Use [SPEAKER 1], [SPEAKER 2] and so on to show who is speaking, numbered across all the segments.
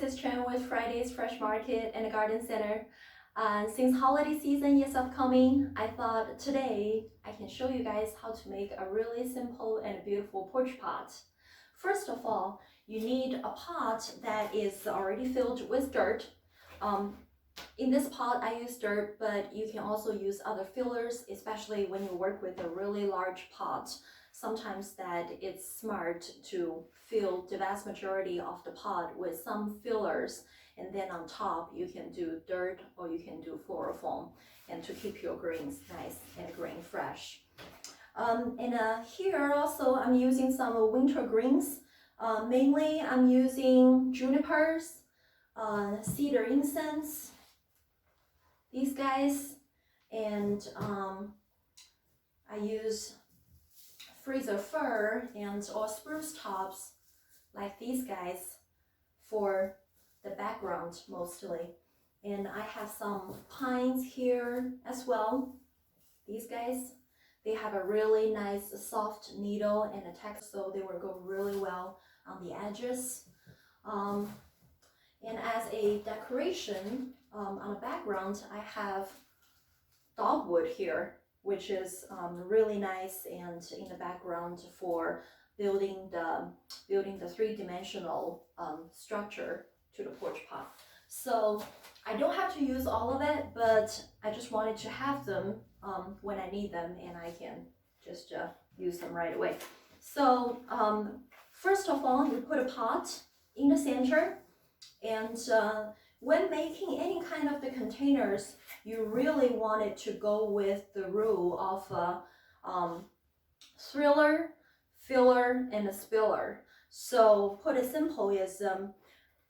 [SPEAKER 1] this is Chen with Friday's Fresh Market and Garden Center. Since holiday season is upcoming, I thought today I can show you guys how to make a really simple and beautiful porch pot. First of all, you need a pot that is already filled with dirt. In this pot, I use dirt, but you can also use other fillers, especially when you work with a really large pot. Sometimes that it's smart to fill the vast majority of the pot with some fillers, and then on top you can do dirt or you can do fluorofoam, and to keep your greens nice and green fresh. Here also I'm using some winter greens. Mainly I'm using junipers, cedar incense, these guys, and I use freezer fir and or spruce tops like these guys for the background mostly. And I have some pines here as well. These guys, they have a really nice soft needle and a texture, so they will go really well on the edges. And as a decoration on the background, I have dogwood here, which is really nice, and in the background for building the three-dimensional structure to the porch pot. So I don't have to use all of it, but I just wanted to have them when I need them, and I can just use them right away. So first of all, you put a pot in the center, and when making any kind of the containers, you really want it to go with the rule of thriller, filler, and a spiller. So put it simple is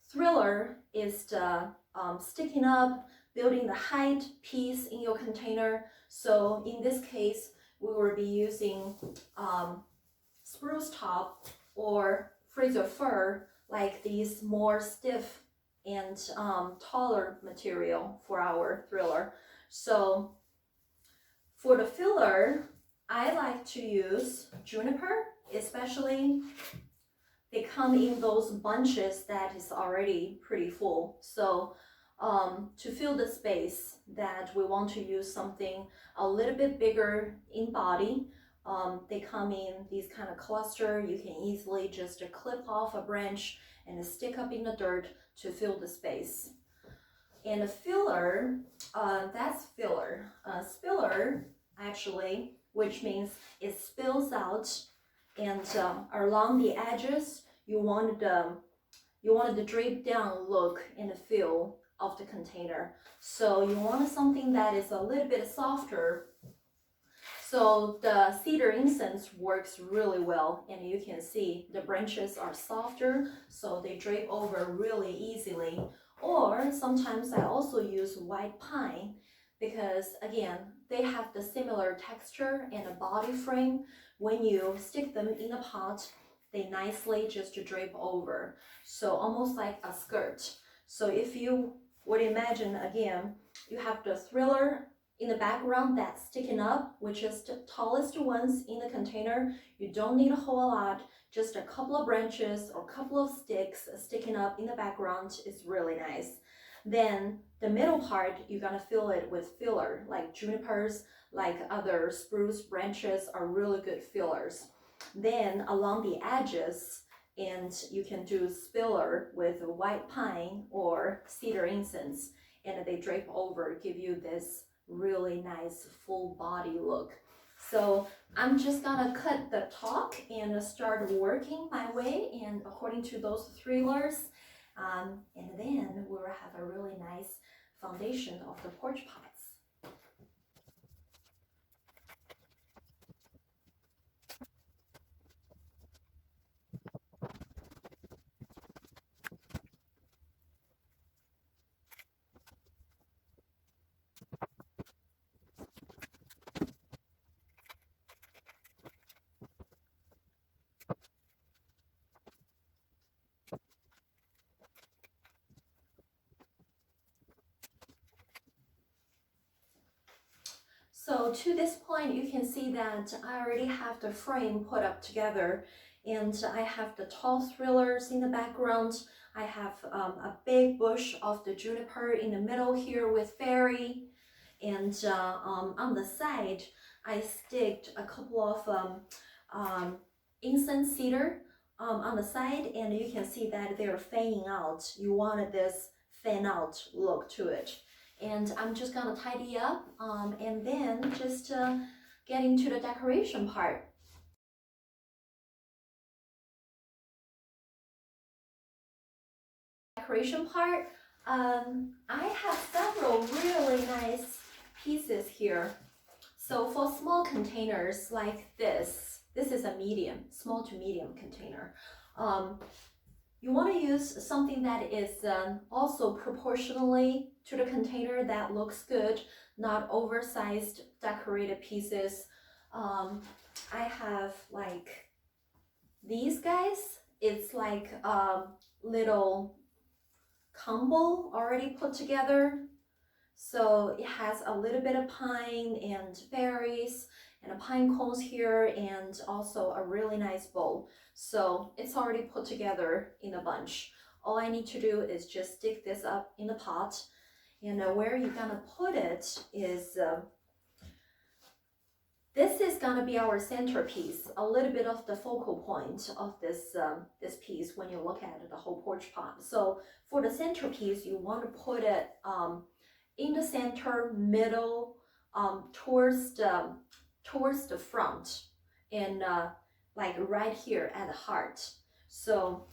[SPEAKER 1] thriller is the sticking up, building the height piece in your container. So in this case, we will be using spruce top or freezer fir, like these more stiff and taller material for our thriller. So for the filler, I like to use juniper, especially they come in those bunches that is already pretty full. So to fill the space that we want to use something a little bit bigger in body, they come in these kind of cluster. You can easily just clip off a branch and stick up in the dirt to fill the space. And a filler, that's filler. Spiller, actually, which means it spills out, and along the edges, you wanted the drape down look and the feel of the container. So you want something that is a little bit softer. So the cedar incense works really well, and you can see the branches are softer, so they drape over really easily. Or sometimes I also use white pine because, again, they have the similar texture and a body frame. When you stick them in a pot, they nicely just drape over, so almost like a skirt. So if you would imagine, again, you have the thriller in the background that's sticking up, which is the tallest ones in the container. You don't need a whole lot, just a couple of branches or a couple of sticks sticking up in the background is really nice. Then the middle part, you're gonna fill it with filler, like junipers, like other spruce branches are really good fillers. Then along the edges, and you can do spiller with white pine or cedar incense, and they drape over, give you this really nice full body look. So I'm just gonna cut the top and start working my way, and according to those thrillers, and then we'll have a really nice foundation of the porch pots. So to this point, you can see that I already have the frame put up together, And I have the tall thrillers in the background. I have a big bush of the juniper in the middle here with fairy. And on the side, I sticked a couple of incense cedar on the side, and you can see that they're fanning out. You wanted this fan out look to it. And I'm just gonna tidy up and then just get into the decoration part. Decoration part, I have several really nice pieces here. So for small containers like this is a medium, small to medium container. You want to use something that is also proportionally to the container that looks good, not oversized decorated pieces. I have like these guys. It's like a little combo already put together. So it has a little bit of pine and berries and a pine cones here, and also a really nice bowl. So it's already put together in a bunch. All I need to do is just stick this up in the pot, and where you're gonna put it is this is gonna be our centerpiece, a little bit of the focal point of this this piece when you look at the whole porch pot. So for the centerpiece, you want to put it in the center, middle, towards the front, and like right here at the heart. So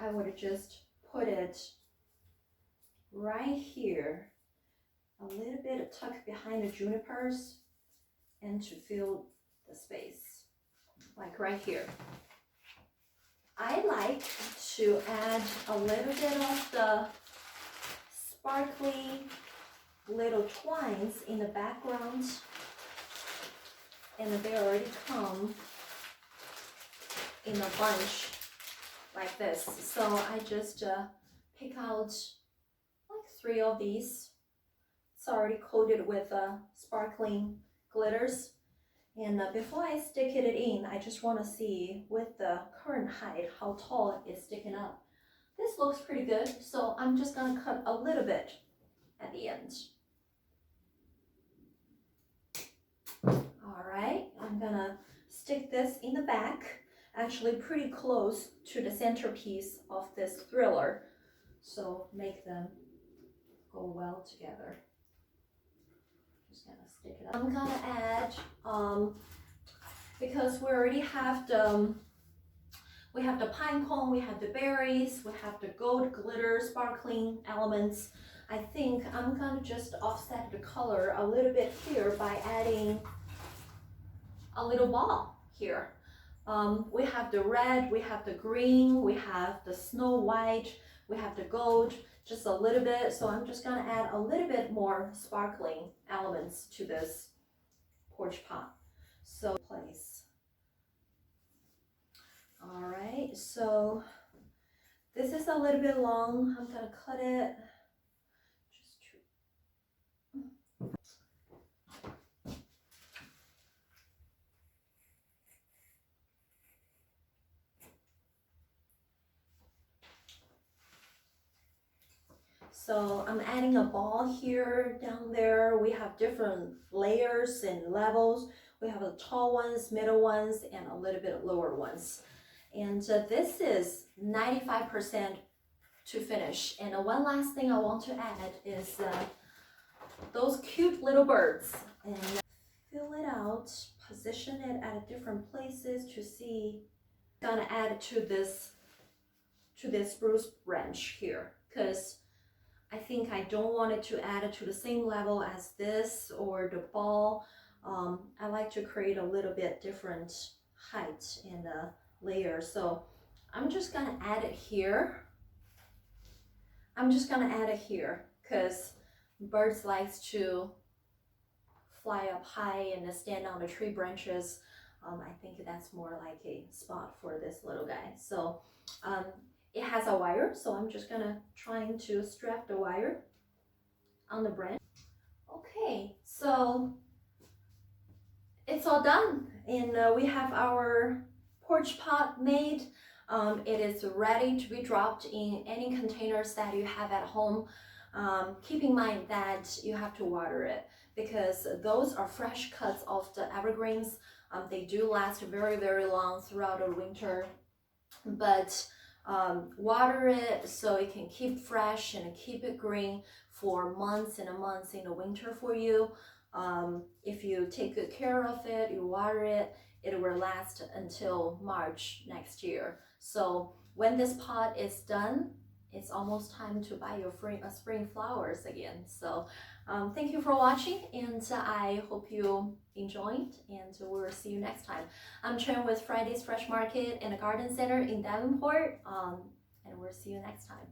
[SPEAKER 1] I would just put it right here, a little bit tucked behind the junipers, and to fill the space, like right here. I like to add a little bit of the sparkly little twines in the background, and they already come in a bunch like this. So I just pick out like 3 of these. It's already coated with sparkling glitters. And before I stick it in, I just want to see with the current height how tall it's sticking up. This looks pretty good, so I'm just gonna cut a little bit at the end. All right, I'm gonna stick this in the back, actually pretty close to the centerpiece of this thriller, so make them go well together. Just gonna stick it up. I'm gonna add, because we already have the pine cone, we have the berries, we have the gold glitter sparkling elements. I think I'm gonna just offset the color a little bit here by adding a little ball here. We have the red, we have the green, we have the snow white, we have the gold, just a little bit. So I'm just gonna add a little bit more sparkling elements to this porch pot. So place. All right, so this is a little bit long. I'm gonna cut it. So I'm adding a ball here, down there. We have different layers and levels. We have the tall ones, middle ones, and a little bit lower ones. And this is 95% to finish. And one last thing I want to add is those cute little birds. And fill it out, position it at different places to see. I'm gonna add to this spruce branch here, because I think I don't want it to add it to the same level as this or the ball. I like to create a little bit different height and layer. So I'm just gonna add it here. Because birds likes to fly up high and stand on the tree branches. I think that's more like a spot for this little guy. So it has a wire, so I'm just gonna trying to strap the wire on the branch. Okay, so it's all done, and we have our porch pot made. It is ready to be dropped in any containers that you have at home. Keep in mind that you have to water it because those are fresh cuts of the evergreens. They do last very, very long throughout the winter, but water it so it can keep fresh and keep it green for months and months in the winter for you. If you take good care of it, you water it, it will last until March next year. So when this pot is done, it's almost time to buy your spring flowers again. So thank you for watching, and I hope you enjoyed, and we'll see you next time. I'm Chen with Friday's Fresh Market and Garden Center in Davenport, and we'll see you next time.